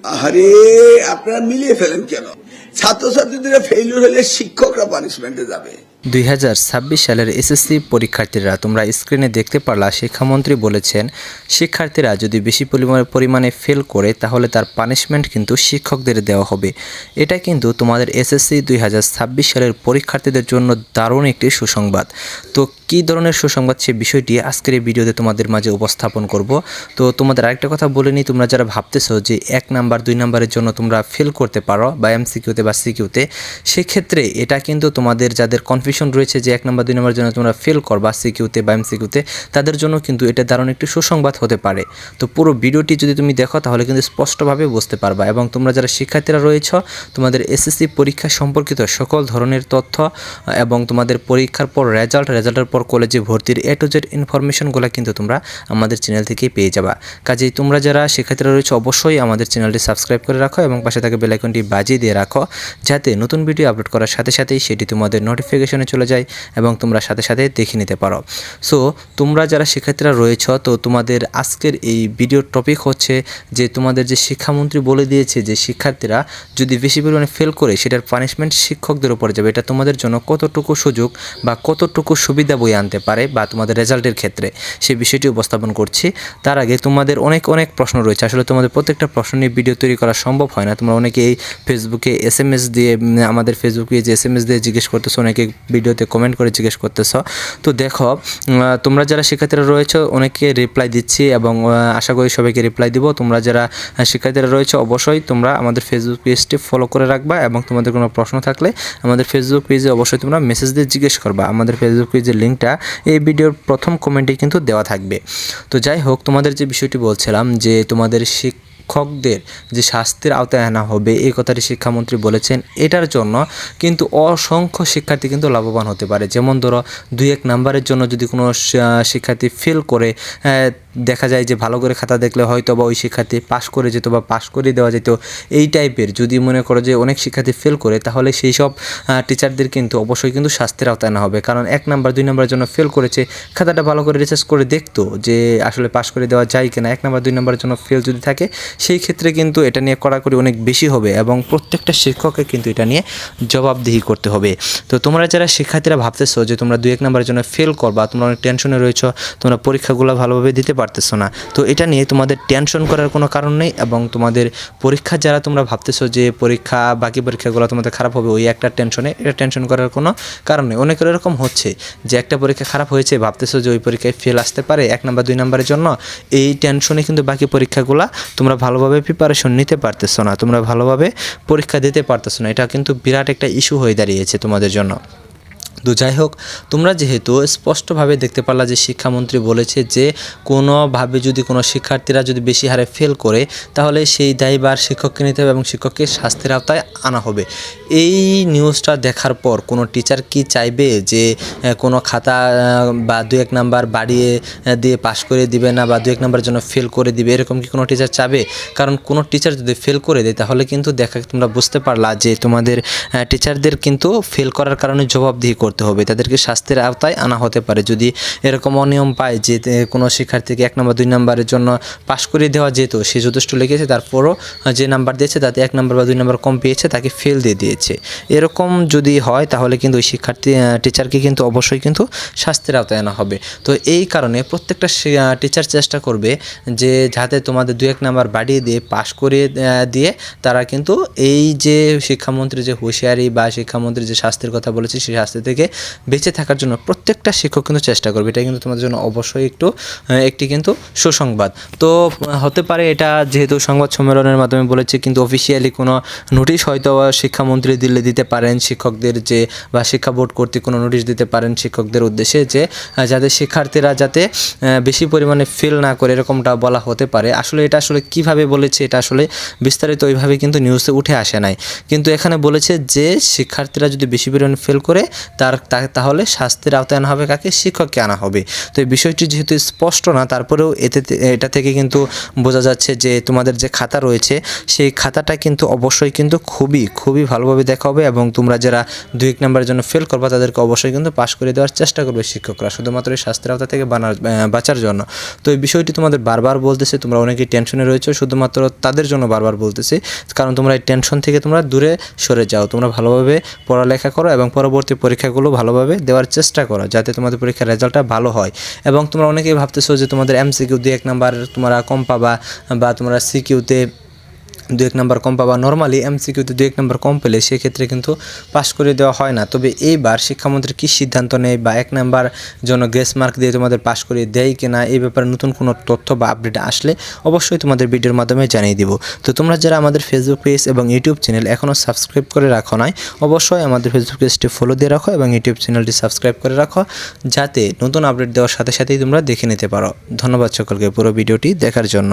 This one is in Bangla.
আরে আপনারা মিলিয়ে ফেলেন কেন? ছাত্রছাত্রীরা ফেইলিউর হলে শিক্ষকরা পানিশমেন্টে যাবে। 2026 সালের এসএসসি পরীক্ষার্থীরা তোমরা স্ক্রিনে দেখতে পারলা শিক্ষামন্ত্রী বলেছেন শিক্ষার্থীরা যদি বেশি পরিমাণে ফেল করে তাহলে তার পানিশমেন্ট কিন্তু শিক্ষকদের দেওয়া হবে। এটা কিন্তু তোমাদের এসএসসি 2026 সালের পরীক্ষার্থীদের জন্য দারুণ একটি সুসংবাদ। তো কী ধরনের সুসংবাদ সে বিষয়টি আজকের এই ভিডিওতে তোমাদের মাঝে উপস্থাপন করব। তো তোমাদের আরেকটা কথা বলে নিই, তোমরা যারা ভাবতেছো যে 1 নাম্বার 2 নাম্বারের জন্য তোমরা ফেল করতে পারো বা এমসিকিউতে বা সিকিউতে, সেক্ষেত্রে এটা কিন্তু তোমাদের যাদের কনফিউশন রয়েছে যে 1 নাম্বার 2 নাম্বারের জন্য তোমরা ফেল করবা সিকিউতে বা এমসিকিউতে, তাদের জন্য কিন্তু এটা দারুণ একটি সুসংবাদ হতে পারে। তো পুরো ভিডিওটি যদি তুমি দেখো তাহলে কিন্তু স্পষ্টভাবে বুঝতে পারবা। এবং তোমরা যারা শিক্ষার্থীরা রয়েছ তোমাদের এসএসসি পরীক্ষা সম্পর্কিত সকল ধরনের তথ্য এবং তোমাদের পরীক্ষার পর রেজাল্টের পর কলেজে ভর্তির A to Z ইনফরমেশনগুলো কিন্তু তোমরা আমাদের চ্যানেল থেকেই পেয়ে যাবা। কাজেই তোমরা যারা শিক্ষার্থীরা রয়েছে অবশ্যই আমাদের চ্যানেলটি সাবস্ক্রাইব করে রাখো এবং পাশে থাকা বেল আইকনটি বাজিয়ে দিয়ে রাখো, যাতে নতুন ভিডিও আপলোড করার সাথে সাথেই সেটি তোমাদের নোটিফিকেশনে চলে যায় এবং তোমরা সাথে সাথে দেখে নিতে পারো। সো তোমরা যারা শিক্ষার্থীরা রয়েছ, তো তোমাদের আজকের এই ভিডিওর টপিক হচ্ছে যে তোমাদের যে শিক্ষামন্ত্রী বলে দিয়েছে যে শিক্ষার্থীরা যদি বেশি পরিমাণে ফেল করে সেটার পানিশমেন্ট শিক্ষকদের উপরে যাবে। এটা তোমাদের জন্য কতটুকু সুযোগ বা কতটুকু সুবিধা বয়ে আনতে পারে বা তোমাদের রেজাল্টের ক্ষেত্রে সেই বিষয়টি উপস্থাপন করছি। তার আগে তোমাদের অনেক প্রশ্ন রয়েছে। আসলে তোমাদের প্রত্যেকটা প্রশ্ন নিয়ে ভিডিও তৈরি করা সম্ভব হয় না। তোমরা অনেকে এই ফেসবুকে SMS দিয়ে আমাদের ফেসবুকে যে SMS দিয়ে জিজ্ঞেস করতেছো, অনেকে ভিডিওতে কমেন্ট করে জিজ্ঞেস করতেছো। তো দেখো, তোমরা যারা শিক্ষার্থীরা রয়েছে অনেকে রিপ্লাই দিচ্ছি এবং আশা করি সবাইকে রিপ্লাই দিব। তোমরা যারা শিক্ষার্থীরা রয়েছে অবশ্যই তোমরা আমাদের ফেসবুক পেজটি ফলো করে রাখবা এবং তোমাদের কোনো প্রশ্ন থাকলে আমাদের ফেসবুক পেজে অবশ্যই তোমরা মেসেজ দিয়ে জিজ্ঞেস করবা। আমাদের ফেসবুক পেজের লিঙ্কটা এই ভিডিওর প্রথম কমেন্টে কিন্তু দেওয়া থাকবে। তো যাই হোক, তোমাদের যে বিষয়টি বলছিলাম যে তোমাদের শিক্ষকদের যে শাস্তির আওতায় আনা হবে এই কথাটি শিক্ষামন্ত্রী বলেছেন। এটার জন্য কিন্তু অসংখ্য শিক্ষার্থী কিন্তু লাভবান হতে পারে। যেমন ধরো 2-1 নাম্বারের জন্য যদি কোনো শিক্ষার্থী ফেল করে, দেখা যায় যে ভালো করে খাতা দেখলে হয়তো বা ওই শিক্ষার্থী পাশ করে যেত বা পাশ করে দেওয়া যেত, এই টাইপের যদি মনে করো যে অনেক শিক্ষার্থী ফেল করে, তাহলে সেই সব টিচারদের কিন্তু অবশ্যই কিন্তু শাস্তির আওতায় আনা হবে। কারণ 1 নাম্বার 2 নাম্বারের জন্য ফেল করেছে, খাতাটা ভালো করে রিসার্চ করে দেখতো যে আসলে পাশ করে দেওয়া যায় কিনা। 1 নাম্বার 2 নাম্বারের জন্য ফেল যদি থাকে সেই ক্ষেত্রে কিন্তু এটা নিয়ে কড়াকড়ি অনেক বেশি হবে এবং প্রত্যেকটা শিক্ষককে কিন্তু এটা নিয়ে জবাবদিহি করতে হবে। তো তোমরা যারা শিক্ষার্থীরা ভাবতেছো যে তোমরা 2-1 নাম্বারের জন্য ফেল করবা, তোমরা অনেক টেনশনে রয়েছো, তোমরা পরীক্ষাগুলো ভালোভাবে দিতে পারতেছো না, তো এটা নিয়ে তোমাদের টেনশন করার কোনো কারণ নেই। এবং তোমাদের পরীক্ষা যারা তোমরা ভাবতেছো যে বাকি পরীক্ষাগুলো তোমাদের খারাপ হবে ওই একটা টেনশনে, এটা টেনশন করার কোনো কারণ নেই। অনেকের এরকম হচ্ছে যে একটা পরীক্ষা খারাপ হয়েছে, ভাবতেছো যে ওই পরীক্ষায় ফেল আসতে পারে 1 নাম্বার 2 নাম্বারের জন্য, এই টেনশনে কিন্তু বাকি পরীক্ষাগুলো তোমরা ভালোভাবে প্রিপারেশন নিতে পারতেছো না, তোমরা ভালোভাবে পরীক্ষা দিতে পারতেছো না। এটা কিন্তু বিরাট একটা ইস্যু হয়ে দাঁড়িয়েছে তোমাদের জন্য। তো যাই হোক, তোমরা যেহেতু স্পষ্টভাবে দেখতে পারলা যে শিক্ষামন্ত্রী বলেছে যে কোনোভাবে যদি কোনো শিক্ষার্থীরা যদি বেশি হারে ফেল করে তাহলে সেই দায়ভার শিক্ষককে নিতে হবে এবং শিক্ষককে শাস্তির আওতায় আনা হবে। এই নিউজটা দেখার পর কোনো টিচার কি চাইবে যে কোনো খাতা বা 2-1 নাম্বার বাড়িয়ে দিয়ে পাশ করে দিবে না বা 2-1 নাম্বারের জন্য ফেল করে দিবে, এরকম কি কোনো টিচার চাবে? কারণ কোনো টিচার যদি ফেল করে দেয় তাহলে কিন্তু তোমরা বুঝতে পারলা যে তোমাদের টিচারদের কিন্তু ফেল করার কারণে জবাবদিহি করতে হবে, তাদেরকে শাস্তির আওতায় আনা হতে পারে। যদি এরকম অনিয়ম পায় যে কোনো শিক্ষার্থীকে 1 নাম্বার 2 নাম্বারের জন্য পাশ করে দেওয়া যেত, সে যথেষ্ট লিখেছে তারপরও যে নাম্বার দিয়েছে তাতে 1 নাম্বার বা 2 নাম্বার কম পেয়েছে, তাকে ফেল দিয়ে দিয়েছে, এরকম যদি হয় তাহলে কিন্তু ওই টিচারকে কিন্তু অবশ্যই কিন্তু শাস্তির আওতায় আনা হবে। তো এই কারণে প্রত্যেকটা টিচার চেষ্টা করবে যে যাতে তোমাদের 2-1 নাম্বার বাড়িয়ে দিয়ে পাশ করে দিয়ে তারা কিন্তু এই যে শিক্ষামন্ত্রী যে হুঁশিয়ারি বা শিক্ষামন্ত্রী যে শাস্তির কথা বলেছে সেই শাস্তি থেকে বেঁচে থাকার জন্য প্রত্যেকটা শিক্ষক কিন্তু চেষ্টা করবে। এটা কিন্তু তোমাদের জন্য অবশ্যই একটি কিন্তু সুসংবাদ। তো হতে পারে এটা যেহেতু সংবাদ সম্মেলনের মাধ্যমে বলেছে, কিন্তু অফিসিয়ালি কোনো নোটিশ হয়তো শিক্ষামন্ত্রী দিতে পারেন শিক্ষকদের, যে বা শিক্ষা বোর্ড কর্তৃক কোনো নোটিশ দিতে পারেন শিক্ষকদের উদ্দেশ্যে যে যাতে শিক্ষার্থীরা যাতে বেশি পরিমাণে ফেল না করে, এরকমটা বলা হতে পারে। আসলে এটা কীভাবে বলেছে এটা আসলে বিস্তারিত ওইভাবে কিন্তু নিউজে উঠে আসে নাই, কিন্তু এখানে বলেছে যে শিক্ষার্থীরা যদি বেশি পরিমাণে ফেল করে তাহলে শাস্তির আওতায় আনা হবে কাকে? শিক্ষককে আনা হবে। তো এই বিষয়টি যেহেতু স্পষ্ট না, তারপরেও এটা থেকে কিন্তু বোঝা যাচ্ছে যে তোমাদের যে খাতা রয়েছে সেই খাতাটা কিন্তু অবশ্যই কিন্তু খুবই ভালোভাবে দেখা হবে, এবং তোমরা যারা 2 নম্বরের জন্য ফেল করবা তাদেরকে অবশ্যই কিন্তু পাশ করে দেওয়ার চেষ্টা করবে শিক্ষকরা, শুধুমাত্র এই শাস্তির আওতা থেকে বাঁচার জন্য। তো এই বিষয়টি তোমাদের বারবার বলতেছে, তোমরা অনেকেই টেনশনে রয়েছো, শুধুমাত্র তাদের জন্য বারবার বলতেছি, কারণ তোমরা এই টেনশন থেকে তোমরা দূরে সরে যাও, তোমরা ভালোভাবে পড়ালেখা করো এবং পরবর্তী পরীক্ষাগুলো ভালোভাবে দেওয়ার চেষ্টা করো যাতে তোমাদের পরীক্ষার রেজাল্টটা ভালো হয়। এবং তোমরা অনেকেই ভাবতেছো যে তোমাদের MCQ 1 নাম্বার তোমরা কম পাবা, বা তোমরা CQতে 2 নাম্বার কম পাবা। নর্মালি MCQতে 2 নাম্বার কম পেলে সেক্ষেত্রে কিন্তু পাস করে দেওয়া হয় না। তবে এইবার শিক্ষামন্ত্রী কী সিদ্ধান্ত নেয়, বা 1 নাম্বার জন্য গ্রেস মার্ক দিয়ে তোমাদের পাস করে দেয় কি না, এই ব্যাপারে নতুন কোনো তথ্য বা আপডেট আসলে অবশ্যই তোমাদের ভিডিওর মাধ্যমে জানিয়ে দিব। তো তোমরা যারা আমাদের ফেসবুক পেজ এবং ইউটিউব চ্যানেল এখনও সাবস্ক্রাইব করে রাখো নাই, অবশ্যই আমাদের ফেসবুক পেজটি ফলো দিয়ে রাখো এবং ইউটিউব চ্যানেলটি সাবস্ক্রাইব করে রাখো, যাতে নতুন আপডেট দেওয়ার সাথে সাথেই তোমরা দেখে নিতে পারো। ধন্যবাদ সকলকে পুরো ভিডিওটি দেখার জন্য।